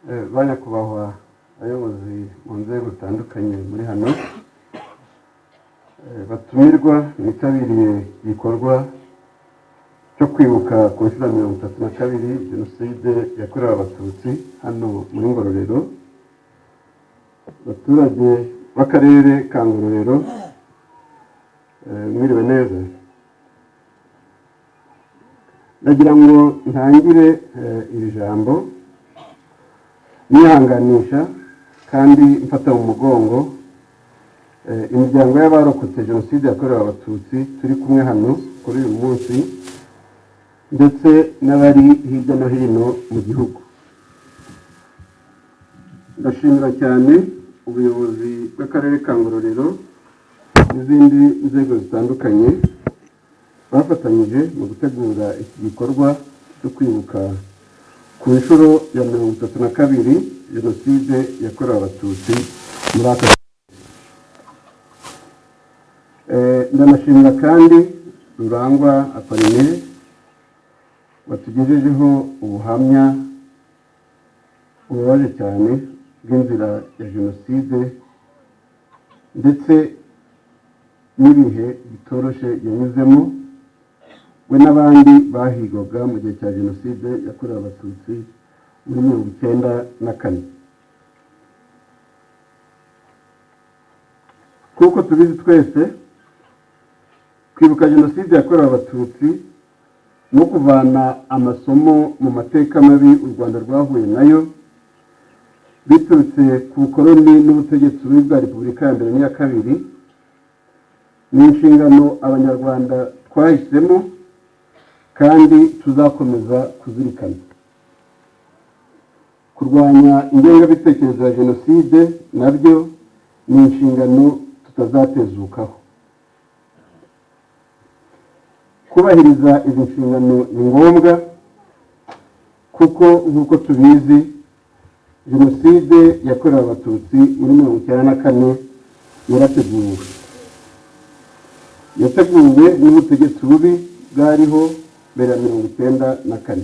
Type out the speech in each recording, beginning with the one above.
banyakubahwa abayobozi mu nzego zitandukanye muri hano batumirwa bitabiriye igikorwa cyo kwibuka ku nshuro ya 32 Jenoside yakorewe Abatutsi hano muri Ngororero. Abaturage b'akarere ka Ngororero, mwiriwe neza. Ndagira ngo ntangire iri jambo nihanganisha kandi mfata mu mugongo imiryango y'abarokotse Jenoside yakorewe Abatutsi turi kumwe hano kuri uyu munsi, ndetse n'abari hirya no hino mu gihugu. Ndashimira cyane ubuyobozi bw'akarere ka Ngororero n'izindi nzego zitandukanye bafatanyije mu gutegura iki gikorwa cyo kwibuka ku nshuro ya 32 Jenoside yakorewe Abatutsi muri aka ndanashimira kandi Rurangwa Apollinaire watugejejeho ubuhamya bubabaje cyane bw'inzira ya Jenoside ndetse n'ibihe bitoroshe yanyuzemo we n'abandi bahigwaga mu gihe cya Jenoside yakorewe Abatutsi muri 1994. Kuko tubizi twese, kwibuka Jenoside yakorewe Abatutsi no kuvana amasomo mu mateka mabi u Rwanda rwahuye nayo biturutse ku bukoloni n'ubutegetsi bwa Repubulika ya mbere n'iya kabiri, ni inshingano Abanyarwanda twahisemo kandi tuzakomeza kuzirikana. Kurwanya ingengabitekerezo ya Jenoside nabyo ni inshingano tutazatezukaho. Kubahiriza izi nshingano ni ngombwa kuko nk'uko tubizi Jenoside yakorewe Abatutsi muri 1994 yateguwe n'ubutegetsi bubi bwariho mbere ya 1994.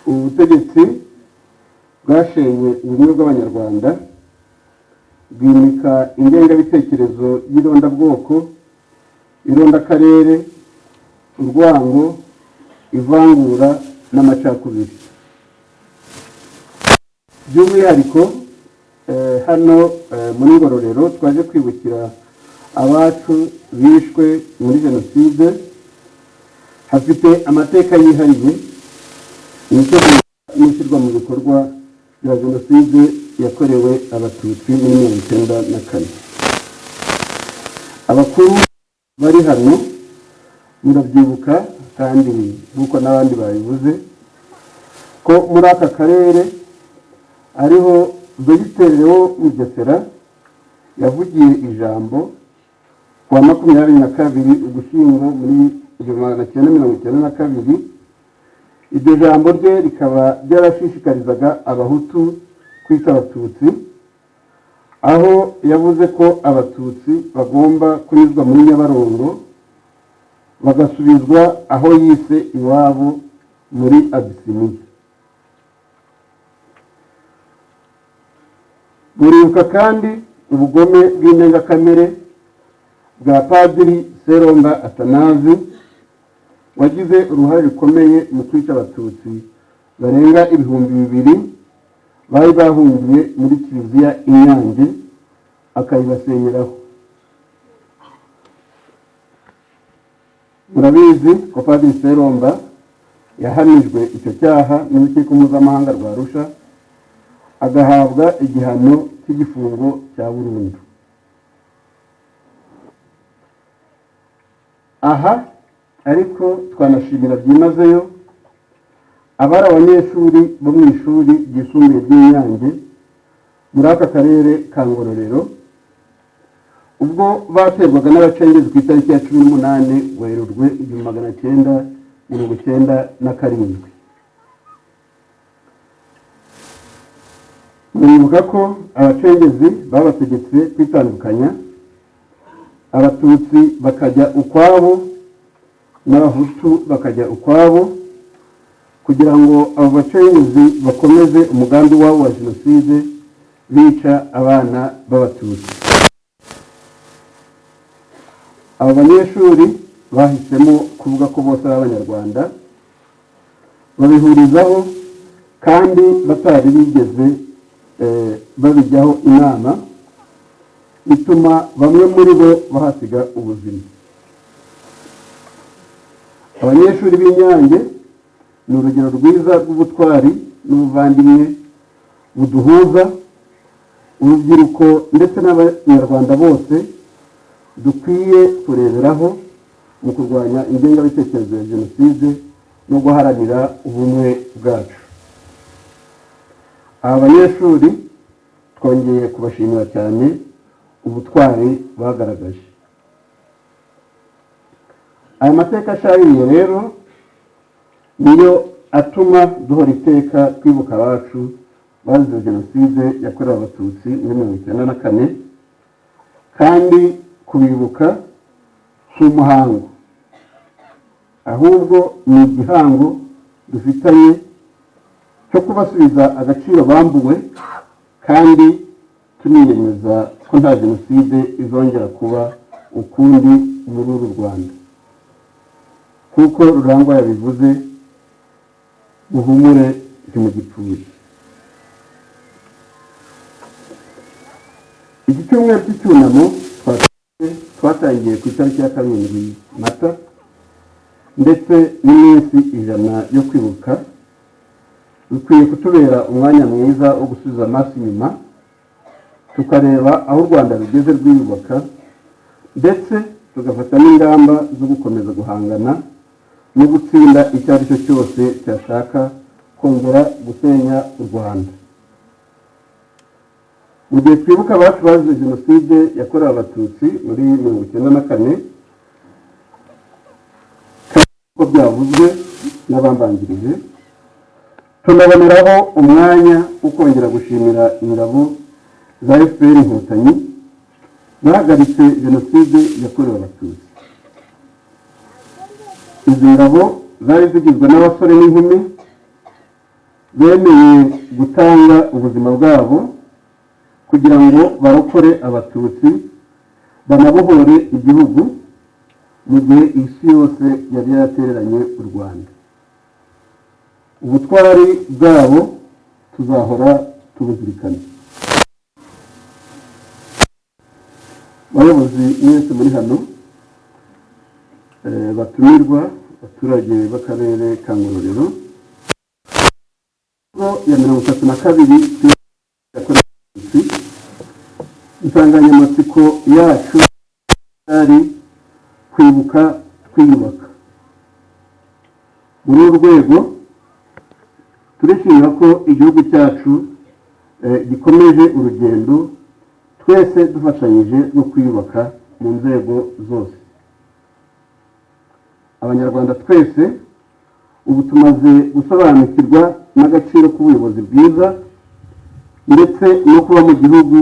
Ubu butegetsi bwashenye ubumwe bw'Abanyarwanda, bwimika ingengabitekerezo y'irondabwoko, irondakarere, urwango, ivangura n'amacakubiri. By'umwihariko hano muri Ngororero twaje kwibukira abacu bishwe muri Jenoside. Hafite amateka yihariye n'ishyirwa mu bikorwa bya Jenoside yakorewe Abatutsi muri 1994. Abakuru bari hano murabyibuka kandi nk'uko n'abandi babivuze ko muri aka karere ariho Dogiteri Leo Mugesera yavugiye ijambo ku wa 22 Ugushyingo muri 1992. Iryo jambo rye rikaba ryarashishikarizaga Abahutu kwita Abatutsi, aho yavuze ko Abatutsi bagomba kunyuzwa muri Nyabarongo bagasubizwa aho yise iwabo muri Abisiniya. Buribuka kandi ubugome bw'indengakamere bwa Padiri Seromba Atanazi wagize uruhare rukomeye mu kwica Abatutsi barenga 2,000 bari bahungiye muri Kiliziya Inyange akayibasenyeraho. Murabizi ko Padiri Seromba yahanijwe icyo cyaha n'urukiko mpuzamahanga rwa Arusha, agahabwa igihano cy'igifungo cya burundu. Aha ariko twanashimira byimazeyo abari abanyeshuri bo mu ishuri ryisumbuye ry'Inyange muri aka karere ka Ngororero ubwo baterwaga n'abacengezi ku itariki ya 18 Werurwe 1997. Muribuka ko abacengezi babategetse kwitandukanya, Abatutsi bakajya ukwabo n'Abahutu bakajya ukwabo, kugira ngo abo bacengezi bakomeze umugambi wabo wa jenoside bica abana b'abatutsi. Abo banyeshuri bahisemo kuvuga ko bose ari abanyarwanda, babihurizaho kandi batari bigeze babijyaho inama, bituma bamwe muri bo bahasiga ubuzima. Abanyeshuri b'Inyange ni urugero rwiza rw'ubutwari n'ubuvandimwe buduhuza. Urubyiruko ndetse n'abanyarwanda bose dukwiye kureberaho mu kurwanya ingengabitekerezo ya jenoside no guharanira ubumwe bwacu. Aba banyeshuri twongeye kubashimira cyane ubutwari bagaragaje. Aya mateka ashaririye rero niyo atuma duhora iteka twibuka abacu bazize jenoside yakorewe abatutsi muri 1994, kandi kubibuka si umuhango, ahubwo ni igihango dufitanye cyo kubasubiza agaciro bambuwe, kandi tuniyemeza ko nta jenoside izongera kuba ukundi muri uru Rwanda. Kuko Rurangwa yabivuze, muhumure ntimugipfuye. Iki cyumweru cy'icyunamo twatangiye ku itariki ya 7 Mata, ndetse n'iminsi 100 yo kwibuka, bikwiye kutubera umwanya mwiza wo gusubiza amaso inyuma, tukareba aho u Rwanda rugeze rwiyubaka, ndetse tugafata n'ingamba zo gukomeza guhangana no gutsinda icyo ari cyo cyose cyashaka kongera gusenya u Rwanda. Mu gihe twibuka abacu bazize jenoside yakorewe abatutsi muri 1994, ko byavuzwe n'abambanjirije, tunaboneraho umwanya wo kongera gushimira ingabo za FPR Inkotanyi bahagaritse jenoside yakorewe abatutsi. Izi ngabo zari zigizwe n'abasore n'inkumi bemeye gutanga ubuzima bwabo kugira ngo barokore abatutsi, banabohore igihugu mu gihe isi yose yari yaratereranye u Rwanda. Ubutwari bwabo tuzahora tubuzirikana. Abayobozi mwese muri hano, batumirwa, abaturage b'akarere ka Ngororero, ya 32 insanganyamatsiko yacu ari kwibuka twiyubaka. Muri uru rwego turishimira ko igihugu cyacu gikomeje urugendo, twese dufashanyije no kwiyubaka mu nzego zose. Abanyarwanda twese ubu tumaze gusobanukirwa n'agaciro k'ubuyobozi bwiza, ndetse no kuba mu gihugu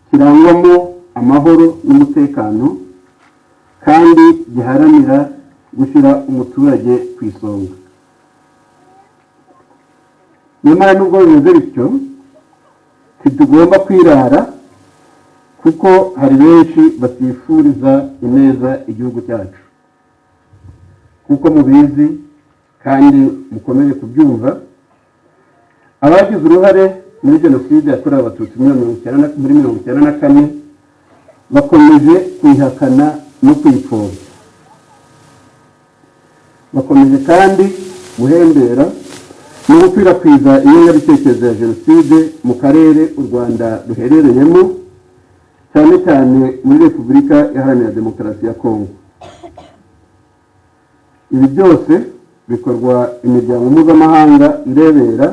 kirangwamo amahoro n'umutekano, kandi giharanira gushyira umuturage ku isonga. Nyamara nubwo bimeze bityo, ntitugomba kwirara, kuko hari benshi batifuriza ineza igihugu cyacu. Kuko mubizi kandi mukomeje kubyumva, abagize uruhare muri jenoside yakorewe abatutsi muri 1994 bakomeje kwihakana no kwipfobya. Bakomeje kandi guhembera no gukwirakwiza ingengabitekerezo ya jenoside mu karere u Rwanda ruherereyemo, cyane cyane muri Repubulika Iharanira Demokarasi ya Kongo. Ibi byose bikorwa imiryango mpuzamahanga irebera,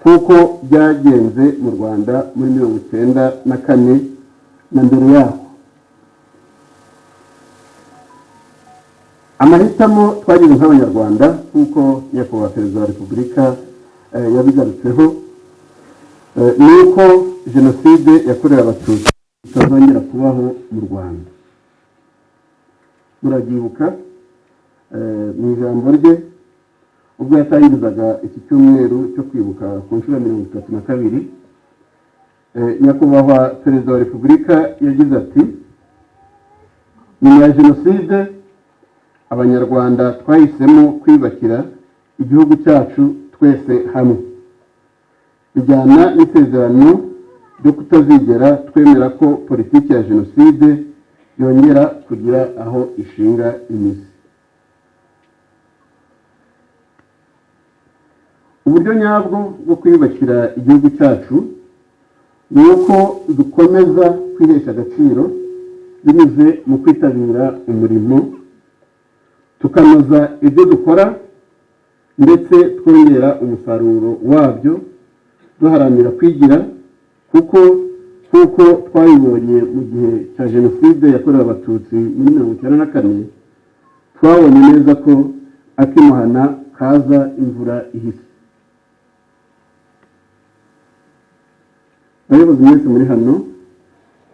kuko byagenze mu Rwanda muri 1994 na mbere yaho. Amahitamo twagize nk'abanyarwanda, kuko nyakubahwa Perezida wa Repubulika yabigarutseho, ni uko jenoside yakorewe abatutsi itazongera kubaho mu Rwanda. Murabyibuka mu ijambo rye ubwo yatangizaga iki cyumweru cyo kwibuka ku nshuro 32. Nyakubahwa Perezida wa Repubulika yagize ati: nyuma ya Jenoside Abanyarwanda twahisemo kwibakira igihugu cyacu twese hamwe, bijyana n'isezerano ryo kutazigera twemera ko politiki ya Jenoside yongera kugira aho ishinga imizi. Uburyo nyabwo bwo kwiyubakira igihugu cyacu ni uko dukomeza kwihesha agaciro binyuze mu kwitabira umurimo, tukanoza ibyo dukora ndetse twongera umusaruro wabyo, duharanira kwigira kuko twabibonye mu gihe cya Jenoside yakorewe Abatutsi muri 1994, twabonye neza ko akimuhana kaza imvura ihise. Abayobozi mwese muri hano,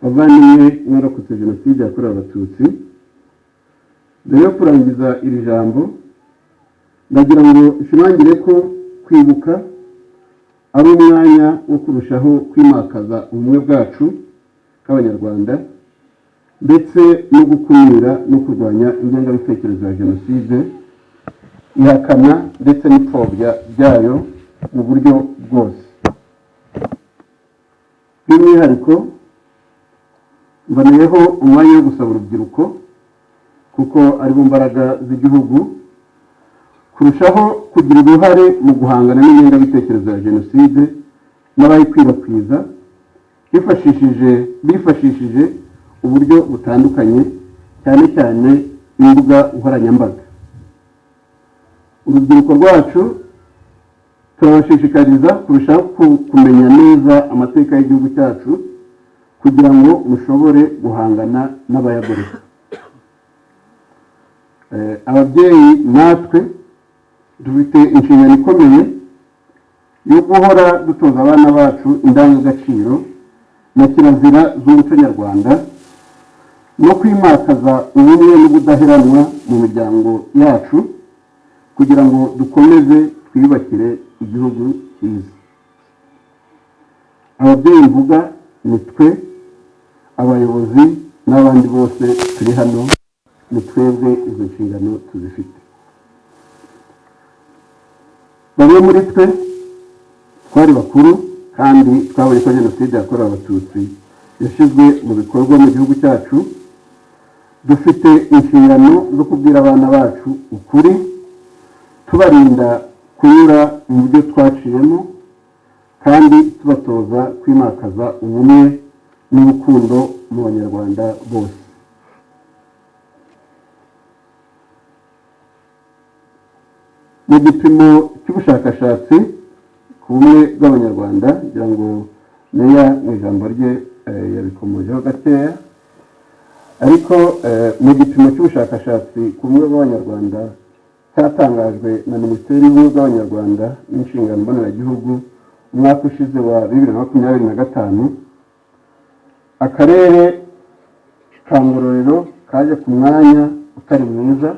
bavandimwe mwarokotse Jenoside yakorewe Abatutsi, mbere yo kurangiza iri jambo ndagira ngo nshimangire ko kwibuka ari umwanya wo kurushaho kwimakaza ubumwe bwacu k'Abanyarwanda ndetse no gukumira no kurwanya ingengabitekerezo ya Jenoside, ihakana ndetse n'ipfobya byayo mu buryo bwose. By'umwihariko mboneyeho umwanya wo gusaba urubyiruko, kuko ari bo mbaraga z'igihugu, kurushaho kugira uruhare mu guhangana n'ingengabitekerezo ya Jenoside n'abayikwirakwiza bifashishije uburyo butandukanye, cyane cyane imbuga nkoranyambaga. Urubyiruko rwacu turabashishikariza kurushaho kumenya neza amateka y'igihugu cyacu kugira ngo mushobore guhangana n'abayagoreka. Ababyeyi natwe dufite inshingano ikomeye yo guhora dutoza abana bacu indangagaciro na kirazira z'umuco nyarwanda no kwimakaza ubumwe n'ubudaheranwa mu miryango yacu kugira ngo dukomeze twiyubakire igihugu cyiza. Ababyeyi mvuga ni twe, abayobozi n'abandi bose turi hano, ni twebwe izo nshingano tuzifite. Bamwe muri twe twari bakuru kandi twabonye ko Jenoside yakorewe Abatutsi yashyizwe mu bikorwa mu gihugu cyacu. Dufite inshingano zo kubwira abana bacu ukuri, tubarinda kunyura mu byo twaciyemo kandi tubatoza kwimakaza ubumwe n'urukundo mu Banyarwanda bose. Mu gipimo cy'ubushakashatsi ku bumwe bw'Abanyarwanda, kugira ngo Meya mu ijambo rye yabikomojeho gakeya, ariko mu gipimo cy'ubushakashatsi ku bumwe bw'Abanyarwanda cyatangajwe na Minisiteri y'Ubumwe bw'Abanyarwanda n'Inshingano Mboneragihugu umwaka ushize wa 2025, akarere ka Ngororero kaje ku mwanya utari mwiza,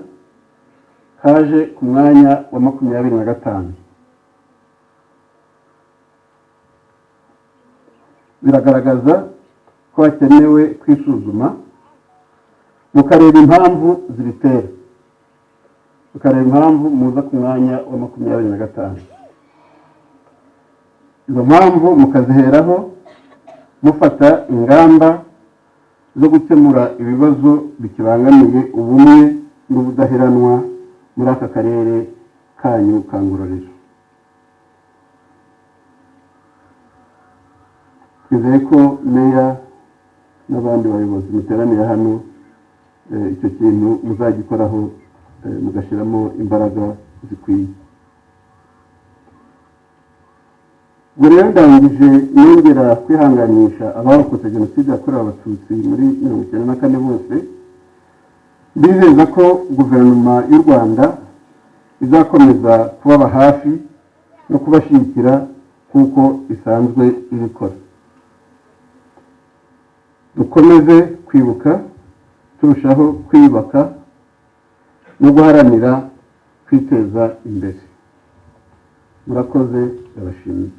kaje ku mwanya wa 25. Biragaragaza ko hakenewe kwisuzuma, mukareba impamvu zibitera, mukareba impamvu muza ku mwanya wa 25. Izo mpamvu mukaziheraho mufata ingamba zo gukemura ibibazo bikibangamiye ubumwe n'ubudaheranwa muri aka karere kanyu ka Ngororero. Twizeye ko Meya n'abandi bayobozi muteraniye hano icyo kintu muzagikoraho mugashiramo imbaraga zikwiye. Rero ndangije nongera kwihanganisha abarokotse Jenoside yakorewe Abatutsi muri 1994 bose, bizeza ko guverinoma y'u Rwanda izakomeza kubaba hafi no kubashyigikira kuko isanzwe ibikora. Dukomeze kwibuka, turushaho kwiyubaka no guharanira kwiteza imbere. murakoze ndabashimiye.